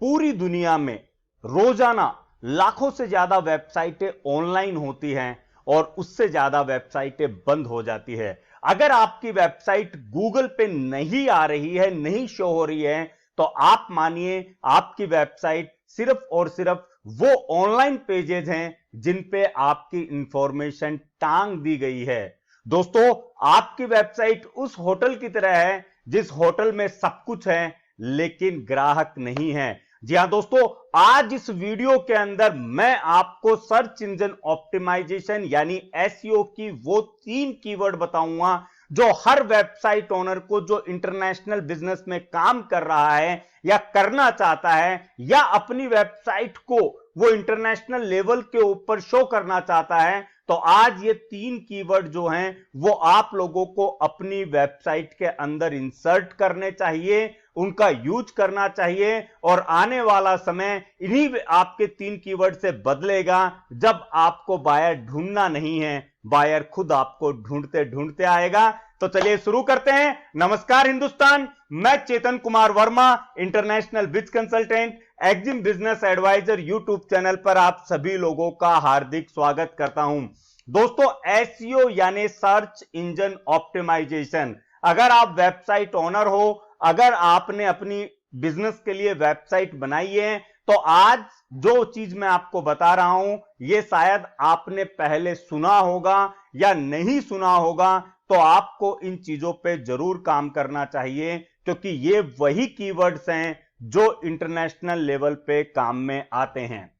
पूरी दुनिया में रोजाना लाखों से ज्यादा वेबसाइटें ऑनलाइन होती हैं और उससे ज्यादा वेबसाइटें बंद हो जाती है। अगर आपकी वेबसाइट गूगल पे नहीं आ रही है, नहीं शो हो रही है, तो आप मानिए आपकी वेबसाइट सिर्फ और सिर्फ वो ऑनलाइन पेजेस हैं जिन पे आपकी इंफॉर्मेशन टांग दी गई है। दोस्तों, आपकी वेबसाइट उस होटल की तरह है जिस होटल में सब कुछ है लेकिन ग्राहक नहीं है। जी हां दोस्तों, आज इस वीडियो के अंदर मैं आपको सर्च इंजन ऑप्टिमाइजेशन यानी एसईओ की वो 3 कीवर्ड बताऊंगा जो हर वेबसाइट ओनर को, जो इंटरनेशनल बिजनेस में काम कर रहा है या करना चाहता है या अपनी वेबसाइट को वो इंटरनेशनल लेवल के ऊपर शो करना चाहता है, तो आज ये 3 कीवर्ड जो हैं वो आप लोगों को अपनी वेबसाइट के अंदर इंसर्ट करने चाहिए, उनका यूज करना चाहिए और आने वाला समय इन्हीं आपके 3 कीवर्ड से बदलेगा जब आपको बायर ढूंढना नहीं है, बायर खुद आपको ढूंढते ढूंढते आएगा। तो चलिए शुरू करते हैं। नमस्कार हिंदुस्तान, मैं Chetan Kumar Verma, international biz consultant, exim business adviser YouTube channel पर आप सभी लोगों का हार्दिक स्वागत करता हूं। दोस्तों, एसईओ यानी सर्च इंजन ऑप्टिमाइजेशन, अगर आप वेबसाइट ओनर हो, अगर आपने अपनी बिजनेस के लिए वेबसाइट बनाई है, तो आज जो चीज मैं आपको बता रहा हूं ये शायद आपने पहले सुना होगा या नहीं सुना होगा, तो आपको इन चीजों पे जरूर काम करना चाहिए क्योंकि ये वही कीवर्ड्स हैं जो इंटरनेशनल लेवल पे काम में आते हैं।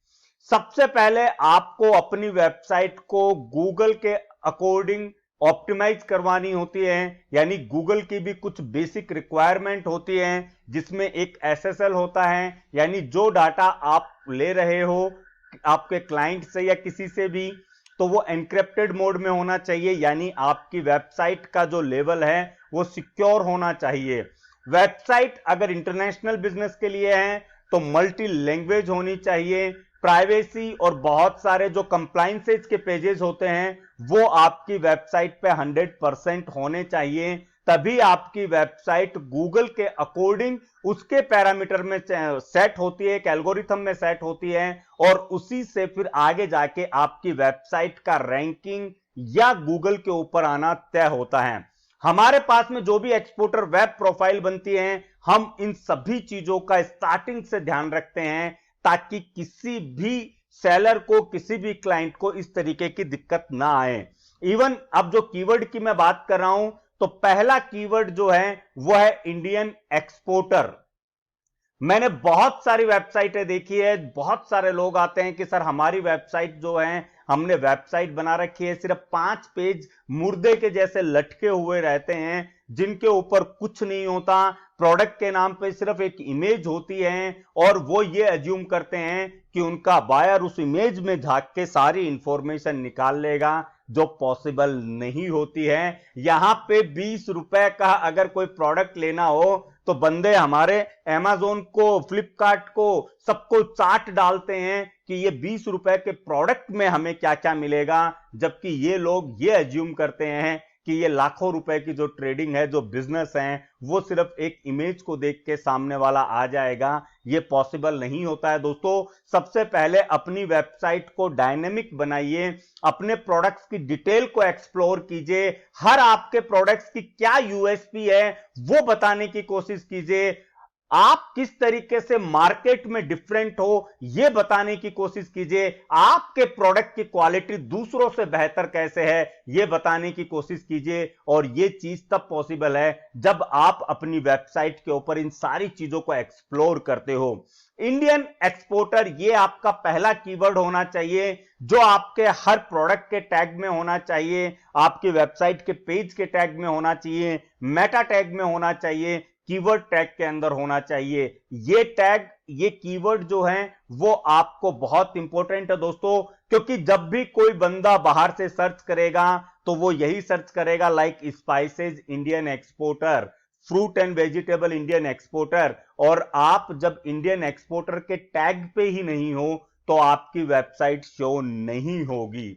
सबसे पहले आपको अपनी वेबसाइट को गूगल के अकॉर्डिंग ऑप्टिमाइज करवानी होती है, यानी गूगल की भी कुछ बेसिक रिक्वायरमेंट होती है जिसमें एक एसएसएल होता है, यानी जो डाटा आप ले रहे हो आपके क्लाइंट से या किसी से भी, तो वो एनक्रिप्टेड मोड में होना चाहिए, यानी आपकी वेबसाइट का जो लेवल है वो सिक्योर होना चाहिए। वेबसाइट अगर इंटरनेशनल बिजनेस के लिए है तो मल्टी लैंग्वेज होनी चाहिए। प्राइवेसी और बहुत सारे जो कंप्लायंसेस के पेजेस होते हैं वो आपकी वेबसाइट पे 100% होने चाहिए, तभी आपकी वेबसाइट गूगल के अकॉर्डिंग उसके पैरामीटर में सेट होती है, एक एल्गोरिथम में सेट होती है और उसी से फिर आगे जाके आपकी वेबसाइट का रैंकिंग या गूगल के ऊपर आना तय होता है। हमारे पास में जो भी एक्सपोर्टर वेब प्रोफाइल बनती है, हम इन सभी चीजों का स्टार्टिंग से ध्यान रखते हैं ताकि किसी भी सेलर को, किसी भी क्लाइंट को इस तरीके की दिक्कत ना आए। इवन अब जो कीवर्ड की मैं बात कर रहा हूं, तो पहला कीवर्ड जो है वो है इंडियन एक्सपोर्टर। मैंने बहुत सारी वेबसाइटें देखी है, बहुत सारे लोग आते हैं कि सर हमारी वेबसाइट जो है, हमने वेबसाइट बना रखी है, सिर्फ 5 पेज मुर्दे के जैसे लटके हुए रहते हैं जिनके ऊपर कुछ नहीं होता, प्रोडक्ट के नाम पे सिर्फ एक इमेज होती है और वो ये अज्यूम करते हैं कि उनका बायर उस इमेज में झांक के सारी इंफॉर्मेशन निकाल लेगा, जो पॉसिबल नहीं होती है। यहां पे 20 रुपए का अगर कोई प्रोडक्ट लेना हो तो बंदे हमारे अमेज़न को, फ्लिपकार्ट को, सबको चार्ट डालते हैं कि ये 20 रुपए के प्रोडक्ट में हमें क्या क्या मिलेगा, जबकि ये लोग ये अज्यूम करते हैं कि ये लाखों रुपए की जो ट्रेडिंग है, जो बिजनेस है, वो सिर्फ एक इमेज को देख के सामने वाला आ जाएगा। ये पॉसिबल नहीं होता है दोस्तों। सबसे पहले अपनी वेबसाइट को डायनेमिक बनाइए, अपने प्रोडक्ट्स की डिटेल को एक्सप्लोर कीजिए, हर आपके प्रोडक्ट्स की क्या यूएसपी है वो बताने की कोशिश कीजिए, आप किस तरीके से मार्केट में डिफरेंट हो यह बताने की कोशिश कीजिए, आपके प्रोडक्ट की क्वालिटी दूसरों से बेहतर कैसे है यह बताने की कोशिश कीजिए। और यह चीज तब पॉसिबल है जब आप अपनी वेबसाइट के ऊपर इन सारी चीजों को एक्सप्लोर करते हो। इंडियन एक्सपोर्टर ये आपका पहला कीवर्ड होना चाहिए जो आपके हर प्रोडक्ट के टैग में होना चाहिए, आपकी वेबसाइट के पेज के टैग में होना चाहिए, मेटा टैग में होना चाहिए, कीवर्ड टैग के अंदर होना चाहिए। ये टैग, ये कीवर्ड जो हैं वो आपको बहुत इंपॉर्टेंट है दोस्तों, क्योंकि जब भी कोई बंदा बाहर से सर्च करेगा तो वो यही सर्च करेगा like spices Indian exporter, fruit and vegetable Indian exporter, और आप जब इंडियन एक्सपोर्टर के टैग पे ही नहीं हो तो आपकी वेबसाइट शो नहीं होगी।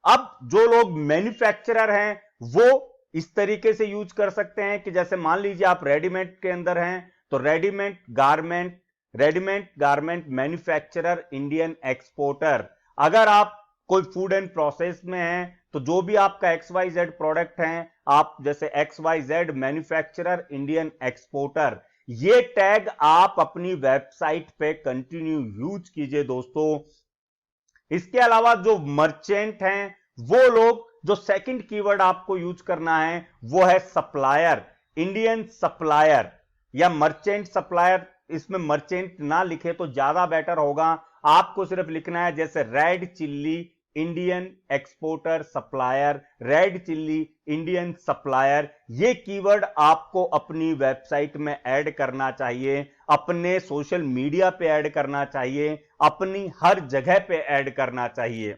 अब जो लोग मैन्युफैक्चरर हैं वो इस तरीके से यूज कर सकते हैं कि जैसे मान लीजिए आप रेडीमेड के अंदर हैं तो readymade garment readymade garment manufacturer, Indian exporter. अगर आप कोई फूड एंड प्रोसेस में हैं तो जो भी आपका XYZ प्रोडक्ट है, आप जैसे XYZ मैन्युफैक्चरर, इंडियन एक्सपोर्टर, ये टैग आप अपनी वेबसाइट पे कंटिन्यू यूज कीजिए दोस्तों। इसके अलावा जो मर्चेंट हैं, वो लोग जो सेकंड कीवर्ड आपको यूज करना है वो है सप्लायर, इंडियन सप्लायर या मर्चेंट सप्लायर। इसमें मर्चेंट ना लिखे तो ज्यादा बेटर होगा, आपको सिर्फ लिखना है जैसे red chilli Indian exporter supplier, red chilli Indian supplier. ये कीवर्ड आपको अपनी वेबसाइट में ऐड करना चाहिए, अपने सोशल मीडिया पे ऐड करना चाहिए, अपनी हर जगह पे ऐड करना चाहिए।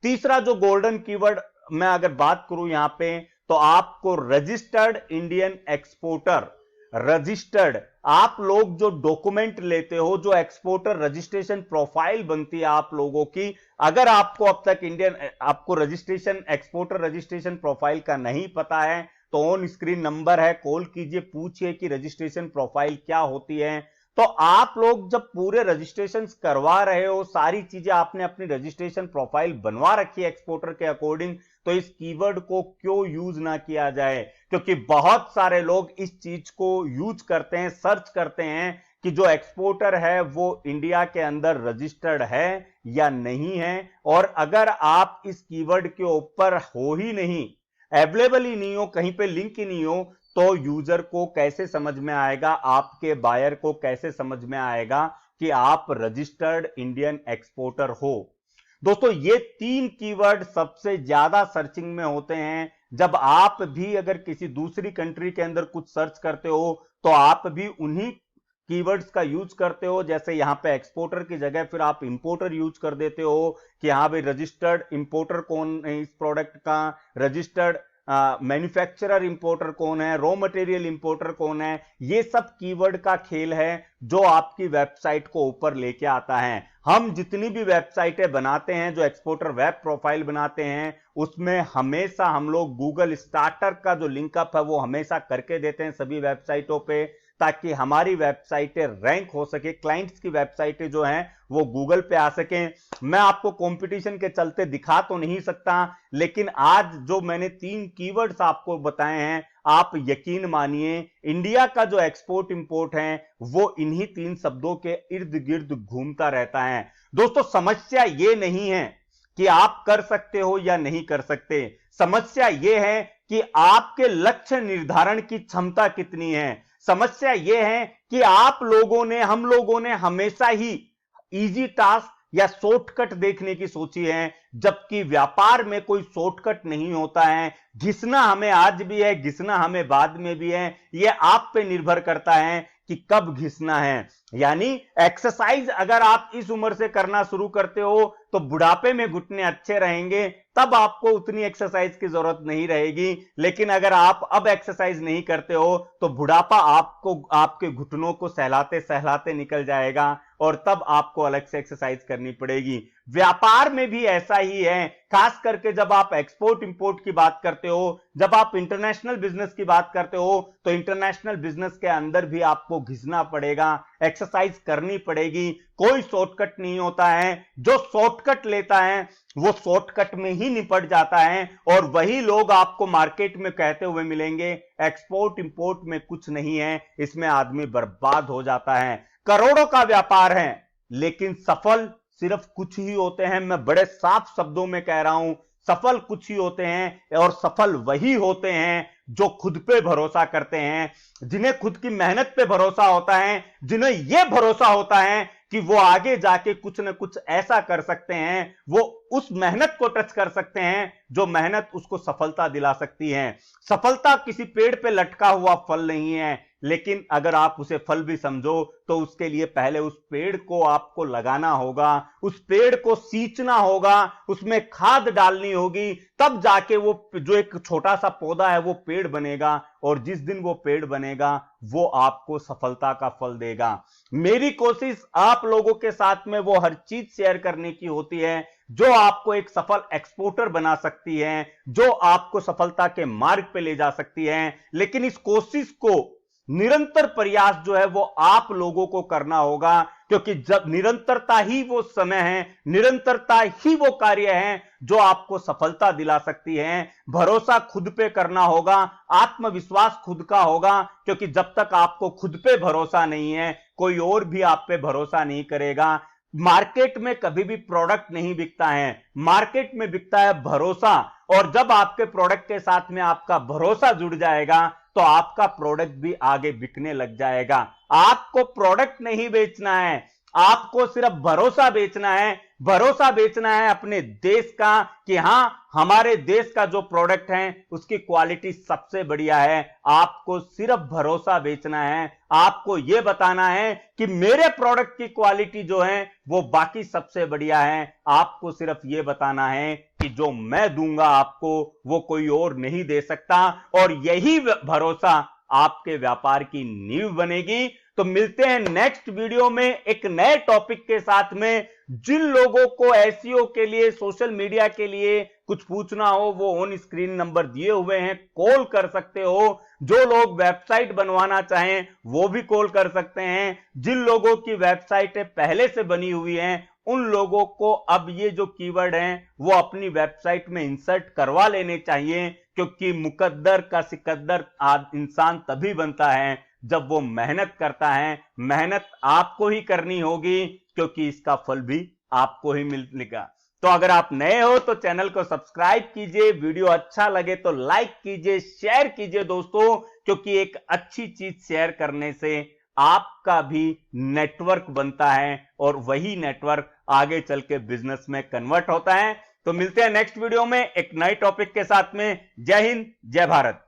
तीसरा जो गोल्डन कीवर्ड मैं अगर बात करूं यहां पे, तो आपको रजिस्टर्ड इंडियन एक्सपोर्टर, रजिस्टर्ड, आप लोग जो डॉक्यूमेंट लेते हो, जो एक्सपोर्टर रजिस्ट्रेशन प्रोफाइल बनती है आप लोगों की, अगर आपको अब तक आपको रजिस्ट्रेशन, एक्सपोर्टर रजिस्ट्रेशन प्रोफाइल का नहीं पता है तो ऑन स्क्रीन नंबर है, कॉल कीजिए, पूछिए कि रजिस्ट्रेशन प्रोफाइल क्या होती है। तो आप लोग जब पूरे रजिस्ट्रेशन करवा रहे हो, सारी चीजें आपने अपनी रजिस्ट्रेशन प्रोफाइल बनवा रखी है एक्सपोर्टर के अकॉर्डिंग, तो इस कीवर्ड को क्यों यूज ना किया जाए? क्योंकि बहुत सारे लोग इस चीज को यूज करते हैं, सर्च करते हैं कि जो एक्सपोर्टर है वो इंडिया के अंदर रजिस्टर्ड है या नहीं है। और अगर आप इस कीवर्ड के ऊपर हो ही नहीं, अवेलेबल ही नहीं हो, कहीं पे लिंक ही नहीं हो, तो यूजर को कैसे समझ में आएगा, आपके बायर को कैसे समझ में आएगा कि आप रजिस्टर्ड इंडियन एक्सपोर्टर हो? दोस्तों, ये 3 कीवर्ड सबसे ज्यादा सर्चिंग में होते हैं। जब आप भी अगर किसी दूसरी कंट्री के अंदर कुछ सर्च करते हो तो आप भी उन्हीं कीवर्ड्स का यूज करते हो। जैसे यहां पे एक्सपोर्टर की जगह फिर आप इंपोर्टर यूज कर देते हो कि हाँ भाई, रजिस्टर्ड इंपोर्टर कौन है इस प्रोडक्ट का, रजिस्टर्ड मैन्युफैक्चरर इंपोर्टर कौन है, रॉ मटेरियल इंपोर्टर कौन है। ये सब कीवर्ड का खेल है जो आपकी वेबसाइट को ऊपर लेके आता है। हम जितनी भी वेबसाइटें बनाते हैं, जो एक्सपोर्टर वेब प्रोफाइल बनाते हैं, उसमें हमेशा हम लोग गूगल स्टार्टर का जो लिंकअप है वो हमेशा करके देते हैं सभी वेबसाइटों पे, ताकि हमारी वेबसाइटें रैंक हो सके, क्लाइंट्स की वेबसाइटें जो हैं वो गूगल पे आ सकें। मैं आपको कंपटीशन के चलते दिखा तो नहीं सकता, लेकिन आज जो मैंने 3 कीवर्ड्स आपको बताए हैं, आप यकीन मानिए इंडिया का जो एक्सपोर्ट इंपोर्ट है वो इन्हीं 3 शब्दों के इर्द गिर्द घूमता रहता है। दोस्तों, समस्या ये नहीं है कि आप कर सकते हो या नहीं कर सकते, समस्या यह है कि आपके लक्ष्य निर्धारण की क्षमता कितनी है। समस्या यह है कि आप लोगों ने, हम लोगों ने हमेशा ही इजी टास्क या शॉर्टकट देखने की सोची है, जबकि व्यापार में कोई शॉर्टकट नहीं होता है। घिसना हमें आज भी है, घिसना हमें बाद में भी है, यह आप पे निर्भर करता है कि कब घिसना है। यानी एक्सरसाइज अगर आप इस उम्र से करना शुरू करते हो तो बुढ़ापे में घुटने अच्छे रहेंगे, तब आपको उतनी एक्सरसाइज की जरूरत नहीं रहेगी। लेकिन अगर आप अब एक्सरसाइज नहीं करते हो तो बुढ़ापा आपको, आपके घुटनों को सहलाते सहलाते निकल जाएगा और तब आपको अलग से एक्सरसाइज करनी पड़ेगी। व्यापार में भी ऐसा ही है, खास करके जब आप एक्सपोर्ट इंपोर्ट की बात करते हो, जब आप इंटरनेशनल बिजनेस की बात करते हो, तो इंटरनेशनल बिजनेस के अंदर भी आपको घिसना पड़ेगा, एक्सरसाइज करनी पड़ेगी। कोई शॉर्टकट नहीं होता है, जो शॉर्टकट लेता है वो शॉर्टकट में ही निपट जाता है। और वही लोग आपको मार्केट में कहते हुए मिलेंगे एक्सपोर्ट इंपोर्ट में कुछ नहीं है, इसमें आदमी बर्बाद हो जाता है। करोड़ों का व्यापार है लेकिन सफल सिर्फ कुछ ही होते हैं। मैं बड़े साफ शब्दों में कह रहा हूं, सफल कुछ ही होते हैं, और सफल वही होते हैं जो खुद पे भरोसा करते हैं, जिन्हें खुद की मेहनत पे भरोसा होता है, जिन्हें यह भरोसा होता है कि वो आगे जाके कुछ न कुछ ऐसा कर सकते हैं, वो उस मेहनत को टच कर सकते हैं जो मेहनत उसको सफलता दिला सकती है। सफलता किसी पेड़ पे लटका हुआ फल नहीं है, लेकिन अगर आप उसे फल भी समझो तो उसके लिए पहले उस पेड़ को आपको लगाना होगा, उस पेड़ को सींचना होगा, उसमें खाद डालनी होगी, तब जाके वो जो एक छोटा सा पौधा है वो पेड़ बनेगा। और जिस दिन वो पेड़ बनेगा वो आपको सफलता का फल देगा। मेरी कोशिश आप लोगों के साथ में वो हर चीज शेयर करने की होती है जो आपको एक सफल एक्सपोर्टर बना सकती है, जो आपको सफलता के मार्ग पे ले जा सकती है। लेकिन इस कोशिश को निरंतर प्रयास जो है वो आप लोगों को करना होगा, क्योंकि जब निरंतरता ही वो समय है, निरंतरता ही वो कार्य है जो आपको सफलता दिला सकती है। भरोसा खुद पे करना होगा, आत्मविश्वास खुद का होगा, क्योंकि जब तक आपको खुद पे भरोसा नहीं है कोई और भी आप पे भरोसा नहीं करेगा। मार्केट में कभी भी प्रोडक्ट नहीं बिकता है, मार्केट में बिकता है भरोसा। और जब आपके प्रोडक्ट के साथ में आपका भरोसा जुड़ जाएगा तो आपका प्रोडक्ट भी आगे बिकने लग जाएगा। आपको प्रोडक्ट नहीं बेचना है, आपको सिर्फ भरोसा बेचना है। भरोसा बेचना है अपने देश का कि हां, हमारे देश का जो प्रोडक्ट है उसकी क्वालिटी सबसे बढ़िया है। आपको सिर्फ भरोसा बेचना है, आपको यह बताना है कि मेरे प्रोडक्ट की क्वालिटी जो है वो बाकी सबसे बढ़िया है। आपको सिर्फ यह बताना है कि जो मैं दूंगा आपको वो कोई और नहीं दे सकता, और यही भरोसा आपके व्यापार की नींव बनेगी। तो मिलते हैं नेक्स्ट वीडियो में एक नए टॉपिक के साथ में। जिन लोगों को एसईओ के लिए, सोशल मीडिया के लिए कुछ पूछना हो वो ऑन स्क्रीन नंबर दिए हुए हैं, कॉल कर सकते हो। जो लोग वेबसाइट बनवाना चाहें वो भी कॉल कर सकते हैं। जिन लोगों की वेबसाइटें पहले से बनी हुई हैं उन लोगों को अब ये जो कीवर्ड हैं वो अपनी वेबसाइट में इंसर्ट करवा लेने चाहिए, क्योंकि मुकद्दर का सिकद्दर इंसान तभी बनता है जब वो मेहनत करता है। मेहनत आपको ही करनी होगी, क्योंकि इसका फल भी आपको ही मिलेगा। तो अगर आप नए हो तो चैनल को सब्सक्राइब कीजिए, वीडियो अच्छा लगे तो लाइक कीजिए, शेयर कीजिए दोस्तों, क्योंकि एक अच्छी चीज शेयर करने से आपका भी नेटवर्क बनता है और वही नेटवर्क आगे चल के बिजनेस में कन्वर्ट होता है। तो मिलते हैं नेक्स्ट वीडियो में एक नए टॉपिक के साथ में। जय हिंद, जय भारत।